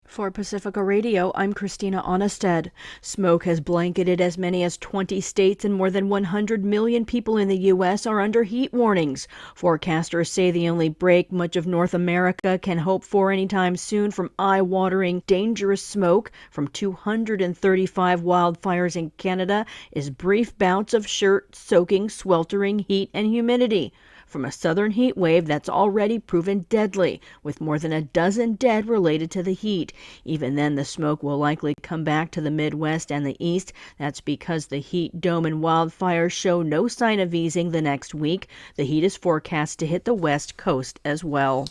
For Pacifica Radio, I'm Christina Onnested. Smoke has blanketed as many as 20 states and more than 100 million people in the U.S. are under heat warnings. Forecasters say the only break much of North America can hope for anytime soon from eye-watering, dangerous smoke from 235 wildfires in Canada is brief bouts of shirt-soaking, sweltering heat and humidity from a southern heat wave that's already proven deadly, with more than a dozen dead related to the heat. Even then, the smoke will likely come back to the Midwest and the East. That's because the heat dome and wildfires show no sign of easing the next week. The heat is forecast to hit the West Coast as well.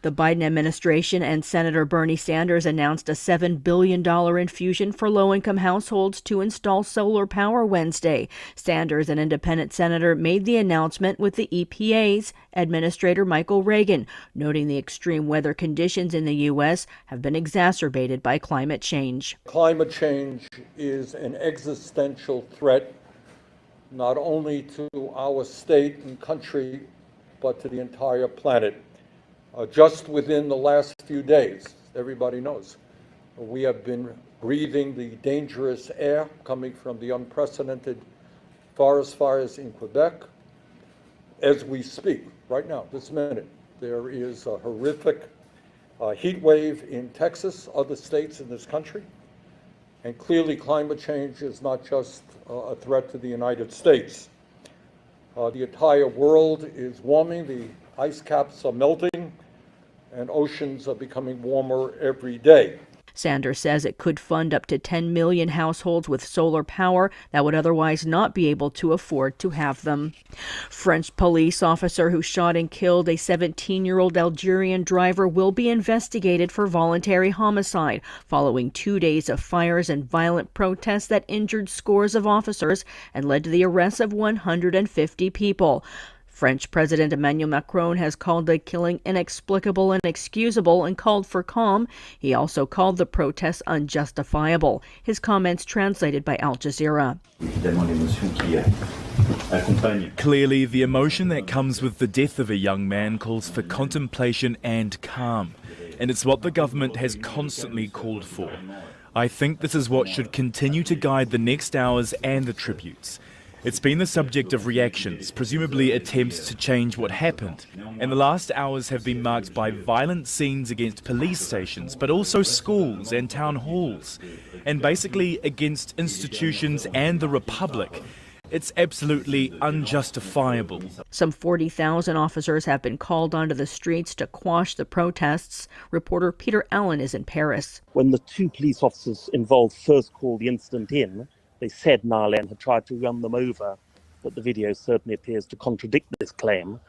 The Biden administration and Senator Bernie Sanders announced a $7 billion infusion for low-income households to install solar power Wednesday. Sanders, an independent senator, made the announcement with the EPA's Administrator Michael Reagan, noting the extreme weather conditions in the U.S. have been exacerbated by climate change. Climate change is an existential threat, not only to our state and country, but to the entire planet. Just within the last few days, everybody knows, we have been breathing the dangerous air coming from the unprecedented forest fires in Quebec. As we speak, right now, this minute, there is a horrific heat wave in Texas, other states in this country. And clearly climate change is not just a threat to the United States. The entire world is warming, the ice caps are melting, and oceans are becoming warmer every day. Sanders says it could fund up to 10 million households with solar power that would otherwise not be able to afford to have them. French police officer who shot and killed a 17-year-old Algerian driver will be investigated for voluntary homicide following 2 days of fires and violent protests that injured scores of officers and led to the arrest of 150 people. French President Emmanuel Macron has called the killing inexplicable and inexcusable and called for calm. He also called the protests unjustifiable. His comments translated by Al Jazeera. Clearly, the emotion that comes with the death of a young man calls for contemplation and calm, and it's what the government has constantly called for. I think this is what should continue to guide the next hours and the tributes. It's been the subject of reactions, presumably attempts to change what happened. And the last hours have been marked by violent scenes against police stations, but also schools and town halls, and basically against institutions and the Republic. It's absolutely unjustifiable. Some 40,000 officers have been called onto the streets to quash the protests. Reporter Peter Allen is in Paris. When the two police officers involved first called the incident in, they said Nalen had tried to run them over, but the video certainly appears to contradict this claim.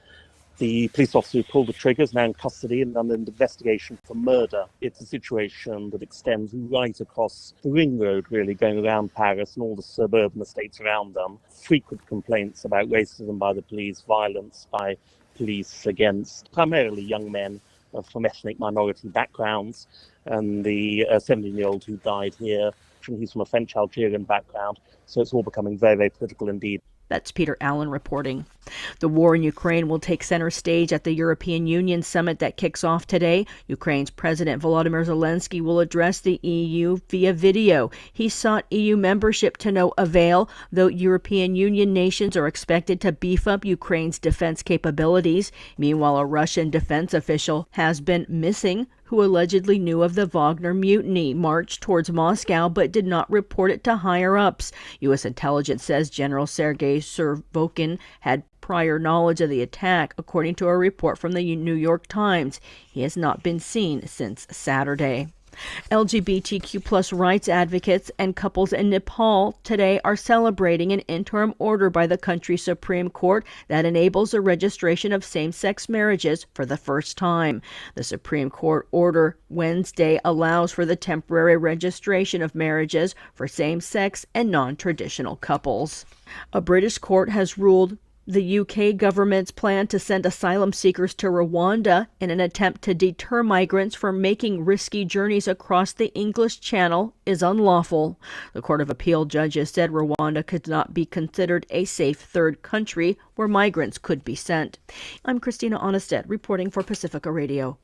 The police officer who pulled the trigger is now in custody and under investigation for murder. It's a situation that extends right across the ring road, really, going around Paris and all the suburban estates around them. Frequent complaints about racism by the police, violence by police against primarily young men from ethnic minority backgrounds. And the 17-year-old who died here, he's from a French-Algerian background, so it's all becoming very, very political indeed. That's Peter Allen reporting. The war in Ukraine will take center stage at the European Union summit that kicks off today. Ukraine's President Volodymyr Zelensky will address the EU via video. He sought EU membership to no avail, though European Union nations are expected to beef up Ukraine's defense capabilities. Meanwhile, a Russian defense official has been missing who allegedly knew of the Wagner mutiny, marched towards Moscow but did not report it to higher-ups. U.S. intelligence says General Sergei Survokin had prior knowledge of the attack, according to a report from the New York Times. He has not been seen since Saturday. LGBTQ plus rights advocates and couples in Nepal today are celebrating an interim order by the country's Supreme Court that enables the registration of same-sex marriages for the first time. The Supreme Court order Wednesday allows for the temporary registration of marriages for same-sex and non-traditional couples. A British court has ruled the UK government's plan to send asylum seekers to Rwanda in an attempt to deter migrants from making risky journeys across the English Channel is unlawful. The Court of Appeal judges said Rwanda could not be considered a safe third country where migrants could be sent. I'm Christina Onnested, reporting for Pacifica Radio.